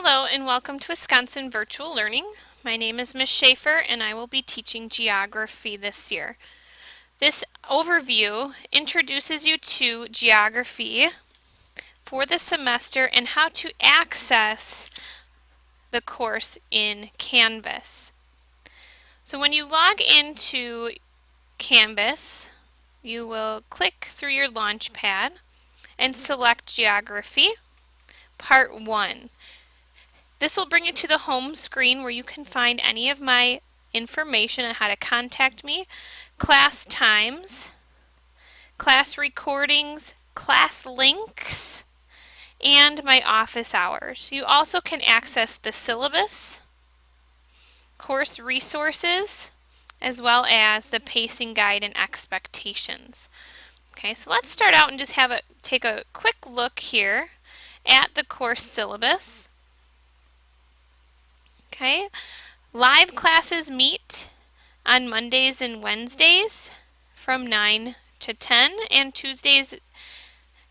Hello and welcome to Wisconsin Virtual Learning. My name is Ms. Schaefer and I will be teaching geography this year. This overview introduces you to geography for the semester and how to access the course in Canvas. So when you log into Canvas, you will click through your Launchpad and select Geography, Part 1. This will bring you to the home screen where you can find any of my information on how to contact me, class times, class recordings, class links, and my office hours. You also can access the syllabus, course resources, as well as the pacing guide and expectations. Okay, so let's start out and just take a quick look here at the course syllabus. Okay, live classes meet on Mondays and Wednesdays from 9 to 10 and Tuesdays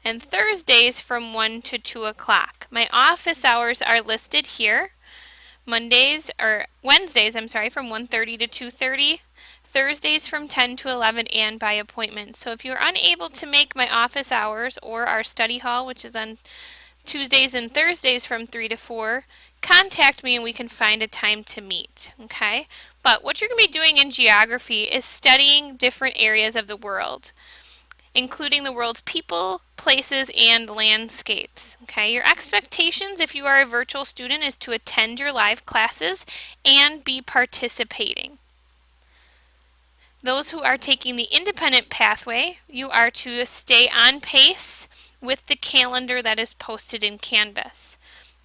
and Thursdays from 1 to 2 o'clock. My office hours are listed here. Wednesdays from 1:30 to 2:30, Thursdays from 10 to 11 and by appointment. So if you're unable to make my office hours or our study hall, which is on Tuesdays and Thursdays from 3 to 4, contact me and we can find a time to meet, okay? But what you're going to be doing in geography is studying different areas of the world, including the world's people, places, and landscapes, okay? Your expectations, if you are a virtual student, is to attend your live classes and be participating. Those who are taking the independent pathway, you are to stay on pace with the calendar that is posted in Canvas.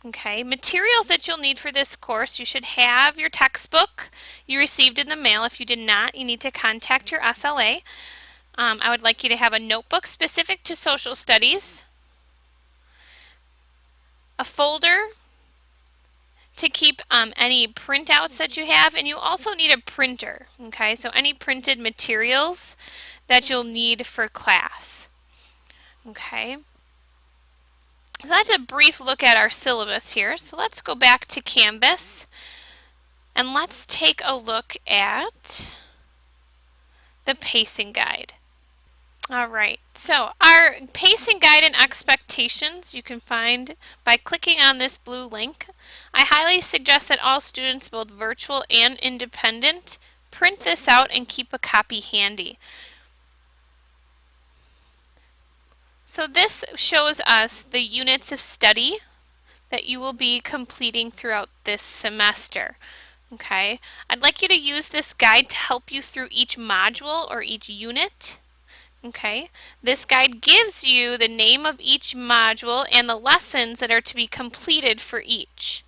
Okay, materials that you'll need for this course, you should have your textbook you received in the mail. If you did not, you need to contact your SLA. I would like you to have a notebook specific to social studies, a folder to keep any printouts that you have, and you also need a printer. Okay, so any printed materials that you'll need for class. Okay. So that's a brief look at our syllabus here. So let's go back to Canvas and let's take a look at the pacing guide. Alright, so our pacing guide and expectations you can find by clicking on this blue link. I highly suggest that all students, both virtual and independent, print this out and keep a copy handy. So this shows us the units of study that you will be completing throughout this semester. Okay, I'd like you to use this guide to help you through each module or each unit. Okay, this guide gives you the name of each module and the lessons that are to be completed for each.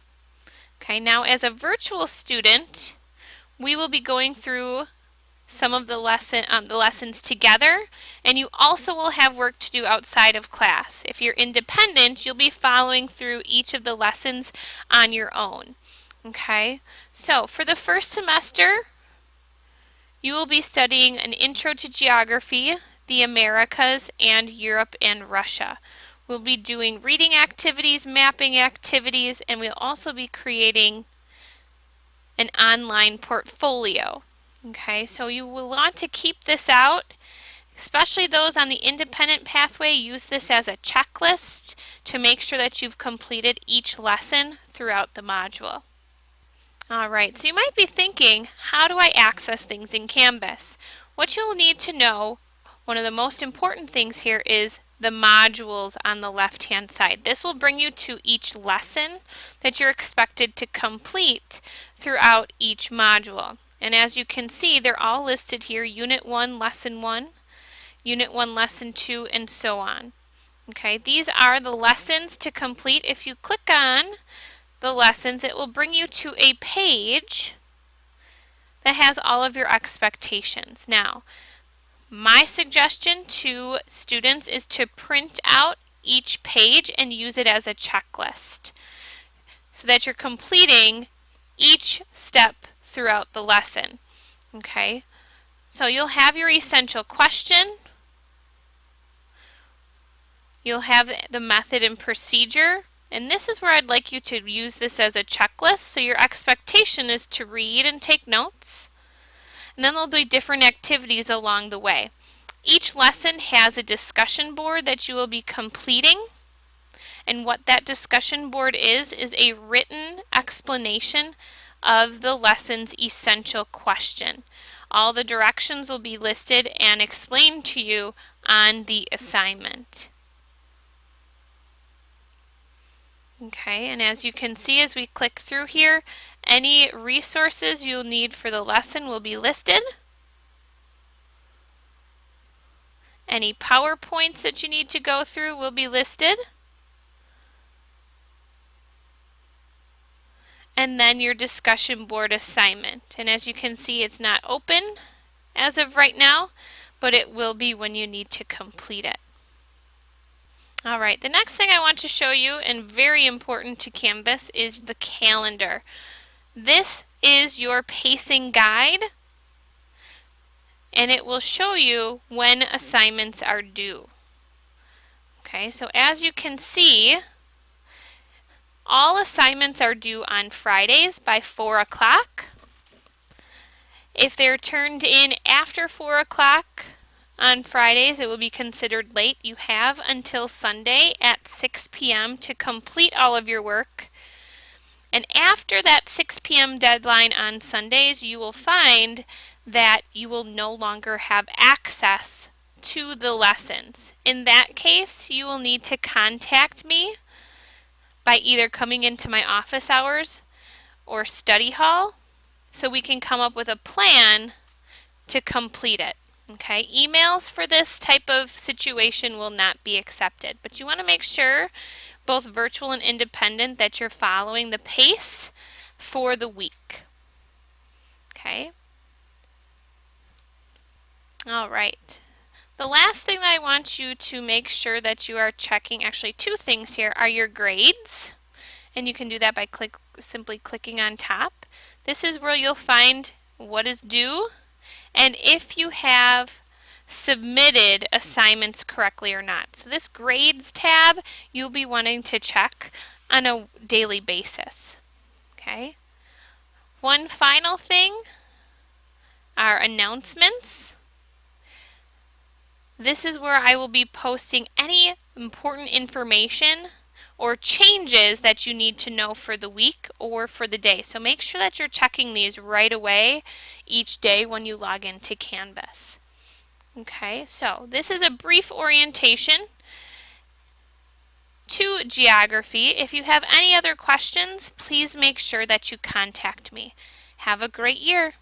Okay, now as a virtual student, we will be going through some of the lessons together, and you also will have work to do outside of class. If you're independent, you'll be following through each of the lessons on your own. Okay, so for the first semester, you will be studying an intro to geography, the Americas, and Europe and Russia. We'll be doing reading activities, mapping activities, and we'll also be creating an online portfolio. Okay, so you will want to keep this out, especially those on the independent pathway. Use this as a checklist to make sure that you've completed each lesson throughout the module. Alright, so you might be thinking, how do I access things in Canvas? What you'll need to know, one of the most important things here is the modules on the left-hand side. This will bring you to each lesson that you're expected to complete throughout each module. And as you can see, they're all listed here, Unit 1, Lesson 1, Unit 1, Lesson 2, and so on. Okay, these are the lessons to complete. If you click on the lessons, it will bring you to a page that has all of your expectations. Now, my suggestion to students is to print out each page and use it as a checklist so that you're completing each step throughout the lesson. Okay, so you'll have your essential question, you'll have the method and procedure, And this is where I'd like you to use this as a checklist. So your expectation is to read and take notes. And then there'll be different activities along the way. Each lesson has a discussion board that you will be completing. And what that discussion board is a written explanation of the lesson's essential question. All the directions will be listed and explained to you on the assignment. Okay, and as you can see as we click through here, any resources you'll need for the lesson will be listed. Any PowerPoints that you need to go through will be listed. And then your discussion board assignment. And as you can see, it's not open as of right now, but it will be when you need to complete it. All right, the next thing I want to show you, and very important to Canvas, is the calendar. This is your pacing guide, and it will show you when assignments are due. Okay, so as you can see, all assignments are due on Fridays by 4 o'clock. If they're turned in after 4 o'clock on Fridays, it will be considered late. You have until Sunday at 6 p.m. to complete all of your work. And after that 6 p.m. deadline on Sundays, you will find that you will no longer have access to the lessons. In that case, you will need to contact me by either coming into my office hours or study hall so we can come up with a plan to complete it. Okay, emails for this type of situation will not be accepted, but you want to make sure, both virtual and independent, that you're following the pace for the week. Okay. All right. The last thing that I want you to make sure that you are checking, actually two things here, are your grades. And you can do that by simply clicking on top. This is where you'll find what is due and if you have submitted assignments correctly or not. So this grades tab, you'll be wanting to check on a daily basis. Okay. One final thing are announcements. This is where I will be posting any important information or changes that you need to know for the week or for the day. So make sure that you're checking these right away each day when you log into Canvas. Okay, so this is a brief orientation to geography. If you have any other questions, please make sure that you contact me. Have a great year.